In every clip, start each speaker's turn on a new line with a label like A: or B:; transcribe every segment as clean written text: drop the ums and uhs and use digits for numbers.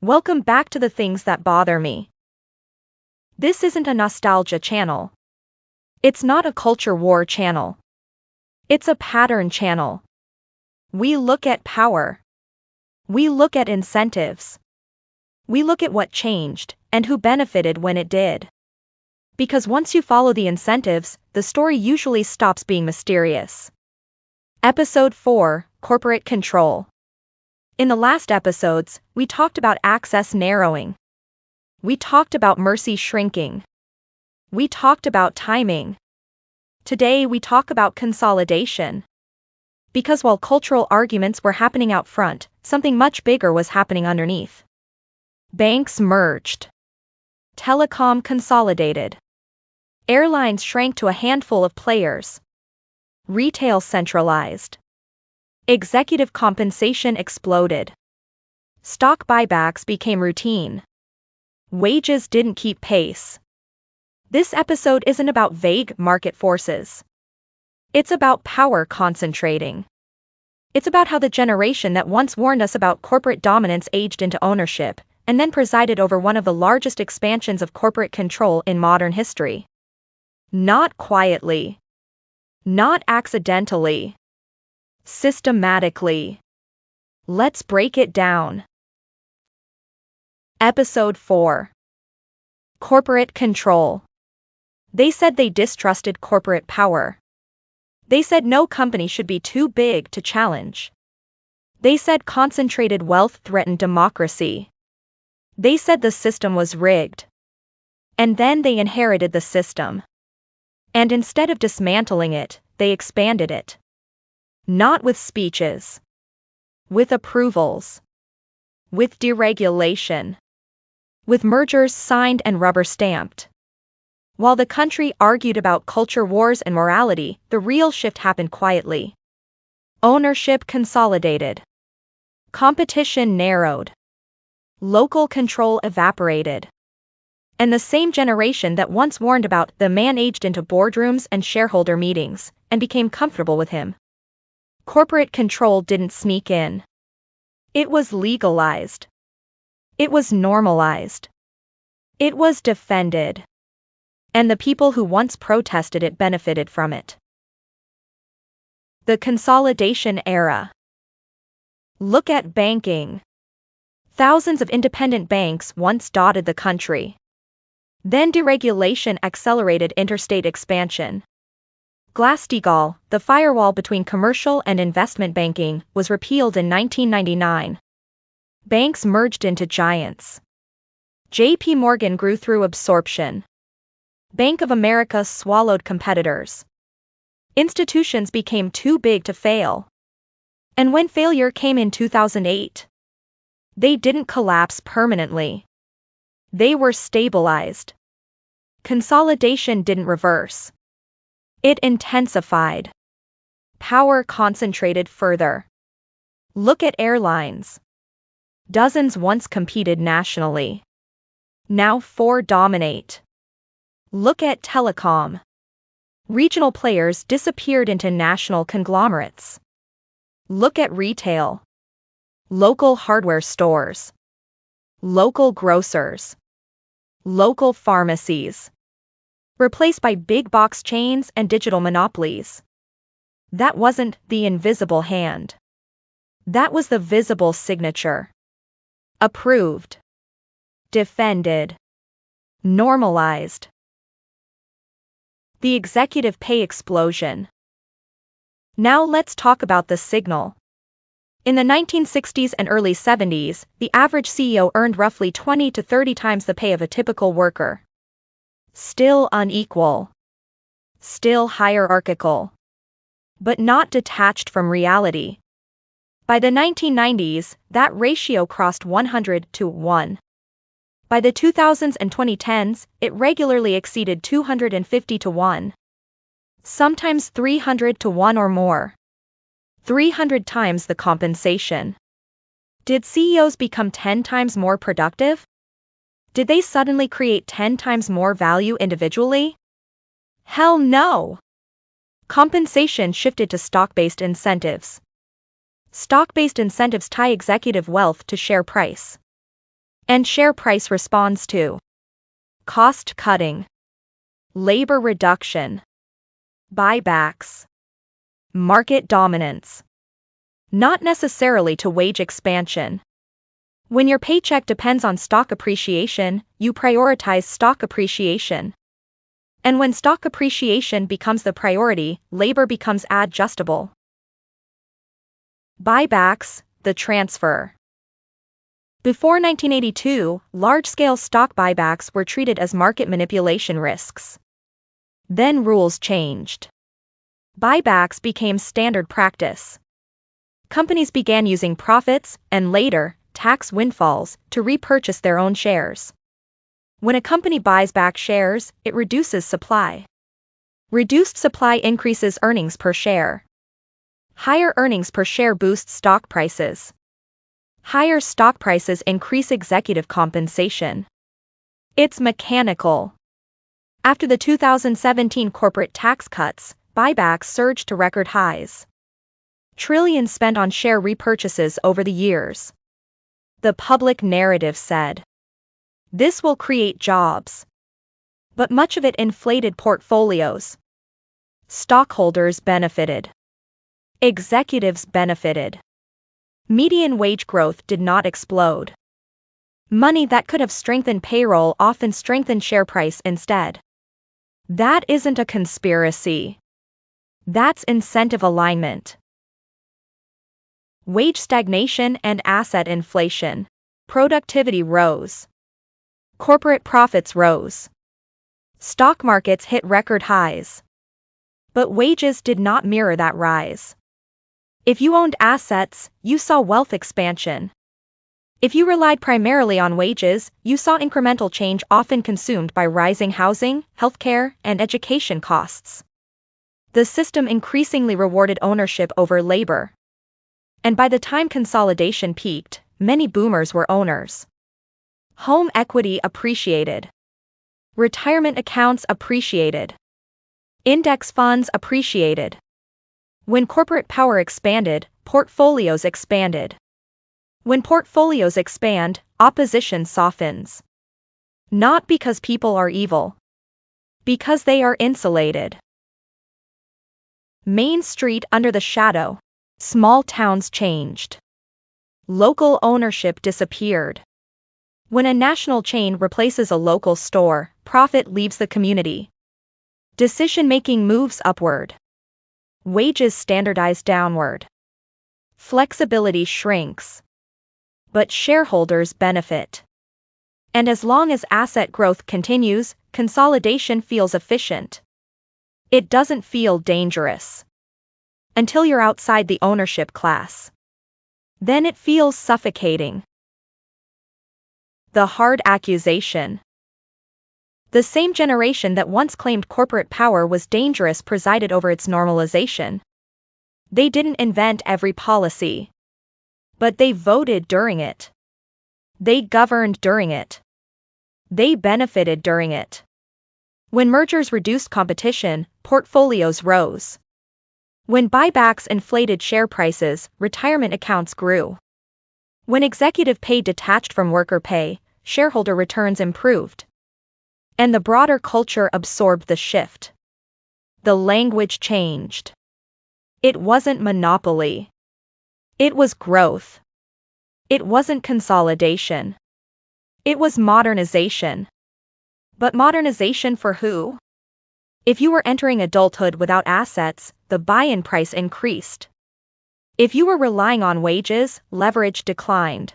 A: Welcome back to the things that bother me. This isn't a nostalgia channel. It's not a culture war channel. It's a pattern channel. We look at power. We look at incentives. We look at what changed and who benefited when it did. Because once you follow the incentives, the story usually stops being mysterious. Episode 4: Corporate Control. In the last episodes, we talked about access narrowing. We talked about mercy shrinking. We talked about timing. Today we talk about consolidation. Because while cultural arguments were happening out front, something much bigger was happening underneath. Banks merged. Telecom consolidated. Airlines shrank to a handful of players. Retail centralized. Executive compensation exploded. Stock buybacks became routine. Wages didn't keep pace. This episode isn't about vague market forces. It's about power concentrating. It's about how the generation that once warned us about corporate dominance aged into ownership, and then presided over one of the largest expansions of corporate control in modern history. Not quietly. Not accidentally. Systematically. Let's break it down. Episode 4: Corporate Control. They said they distrusted corporate power. They said no company should be too big to challenge. They said concentrated wealth threatened democracy. They said the system was rigged. And then they inherited the system. And instead of dismantling it, they expanded it. Not with speeches. With approvals. With deregulation. With mergers signed and rubber-stamped. While the country argued about culture wars and morality, the real shift happened quietly. Ownership consolidated. Competition narrowed. Local control evaporated. And the same generation that once warned about the man aged into boardrooms and shareholder meetings, and became comfortable with him. Corporate control didn't sneak in. It was legalized. It was normalized. It was defended. And the people who once protested it benefited from it. The consolidation era. Look at banking. Thousands of independent banks once dotted the country. Then deregulation accelerated interstate expansion. Glass-Steagall, the firewall between commercial and investment banking, was repealed in 1999. Banks merged into giants. J.P. Morgan grew through absorption. Bank of America swallowed competitors. Institutions became too big to fail. And when failure came in 2008, they didn't collapse permanently. They were stabilized. Consolidation didn't reverse. It intensified. Power concentrated further. Look at airlines. Dozens once competed nationally. Now 4 dominate. Look at telecom. Regional players disappeared into national conglomerates. Look at retail. Local hardware stores. Local grocers. Local pharmacies. Replaced by big box chains and digital monopolies. That wasn't the invisible hand. That was the visible signature. Approved. Defended. Normalized. The executive pay explosion. Now let's talk about the signal. In the 1960s and early 70s, the average CEO earned roughly 20 to 30 times the pay of a typical worker. Still unequal. Still hierarchical. But not detached from reality. By the 1990s, that ratio crossed 100 to 1. By the 2000s and 2010s, it regularly exceeded 250 to 1. Sometimes 300 to 1 or more. 300 times the compensation. Did CEOs become 10 times more productive? Did they suddenly create 10 times more value individually? Hell no! Compensation shifted to stock-based incentives. Stock-based incentives tie executive wealth to share price. And share price responds to cost cutting, labor reduction, buybacks, market dominance, not necessarily to wage expansion. When your paycheck depends on stock appreciation, you prioritize stock appreciation. And when stock appreciation becomes the priority, labor becomes adjustable. Buybacks, the transfer. Before 1982, large-scale stock buybacks were treated as market manipulation risks. Then rules changed. Buybacks became standard practice. Companies began using profits, and later, tax windfalls, to repurchase their own shares. When a company buys back shares, it reduces supply. Reduced supply increases earnings per share. Higher earnings per share boosts stock prices. Higher stock prices increase executive compensation. It's mechanical. After the 2017 corporate tax cuts, buybacks surged to record highs. Trillions spent on share repurchases over the years. The public narrative said, this will create jobs. But much of it inflated portfolios. Stockholders benefited. Executives benefited. Median wage growth did not explode. Money that could have strengthened payroll often strengthened share price instead. That isn't a conspiracy. That's incentive alignment. Wage stagnation and asset inflation. Productivity rose. Corporate profits rose. Stock markets hit record highs. But wages did not mirror that rise. If you owned assets, you saw wealth expansion. If you relied primarily on wages, you saw incremental change often consumed by rising housing, healthcare, and education costs. The system increasingly rewarded ownership over labor. And by the time consolidation peaked, many boomers were owners. Home equity appreciated. Retirement accounts appreciated. Index funds appreciated. When corporate power expanded, portfolios expanded. When portfolios expand, opposition softens. Not because people are evil. Because they are insulated. Main Street under the shadow. Small towns changed. Local ownership disappeared. When a national chain replaces a local store, profit leaves the community. Decision-making moves upward. Wages standardize downward. Flexibility shrinks. But shareholders benefit. And as long as asset growth continues, consolidation feels efficient. It doesn't feel dangerous. Until you're outside the ownership class. Then it feels suffocating. The hard accusation. The same generation that once claimed corporate power was dangerous presided over its normalization. They didn't invent every policy. But they voted during it. They governed during it. They benefited during it. When mergers reduced competition, portfolios rose. When buybacks inflated share prices, retirement accounts grew. When executive pay detached from worker pay, shareholder returns improved. And the broader culture absorbed the shift. The language changed. It wasn't monopoly. It was growth. It wasn't consolidation. It was modernization. But modernization for who? If you were entering adulthood without assets, the buy-in price increased. If you were relying on wages, leverage declined.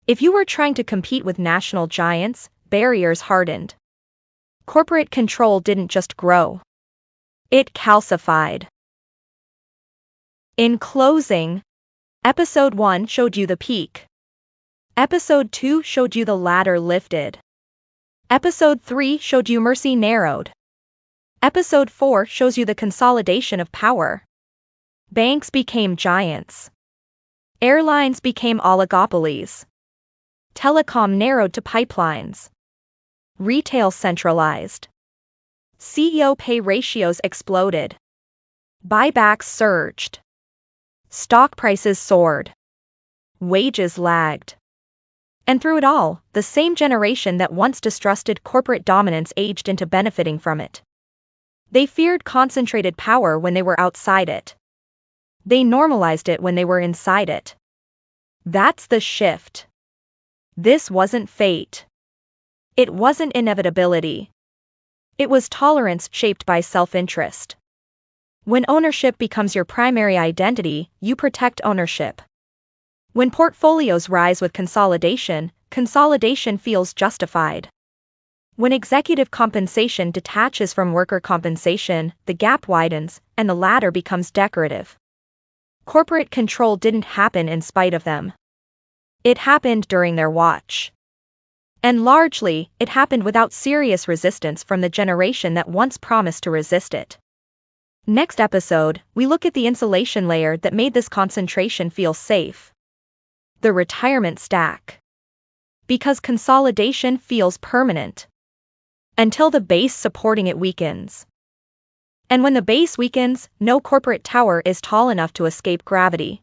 A: If you were trying to compete with national giants, barriers hardened. Corporate control didn't just grow. It calcified. In closing, Episode 1 showed you the peak. Episode 2 showed you the ladder lifted. Episode 3 showed you mercy narrowed. Episode 4 shows you the consolidation of power. Banks became giants. Airlines became oligopolies. Telecom narrowed to pipelines. Retail centralized. CEO pay ratios exploded. Buybacks surged. Stock prices soared. Wages lagged. And through it all, the same generation that once distrusted corporate dominance aged into benefiting from it. They feared concentrated power when they were outside it. They normalized it when they were inside it. That's the shift. This wasn't fate. It wasn't inevitability. It was tolerance shaped by self-interest. When ownership becomes your primary identity, you protect ownership. When portfolios rise with consolidation, consolidation feels justified. When executive compensation detaches from worker compensation, the gap widens, and the latter becomes decorative. Corporate control didn't happen in spite of them. It happened during their watch. And largely, it happened without serious resistance from the generation that once promised to resist it. Next episode, we look at the insulation layer that made this concentration feel safe. The retirement stack. Because consolidation feels permanent. Until the base supporting it weakens. And when the base weakens, no corporate tower is tall enough to escape gravity.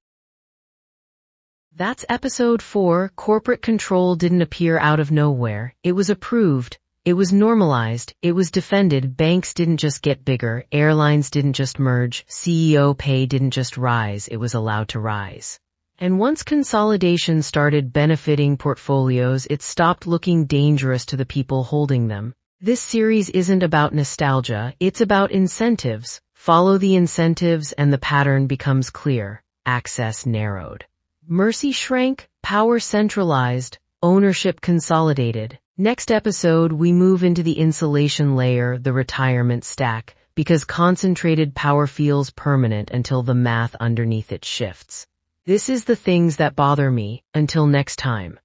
B: That's episode 4. Corporate control didn't appear out of nowhere. It was approved. It was normalized. It was defended. Banks didn't just get bigger. Airlines didn't just merge. CEO pay didn't just rise. It was allowed to rise. And once consolidation started benefiting portfolios, it stopped looking dangerous to the people holding them. This series isn't about nostalgia. It's about incentives. Follow the incentives and the pattern becomes clear. Access narrowed. Mercy shrank, power centralized, ownership consolidated. Next episode, we move into the insulation layer, the retirement stack, because concentrated power feels permanent until the math underneath it shifts. This is the things that bother me. Until next time.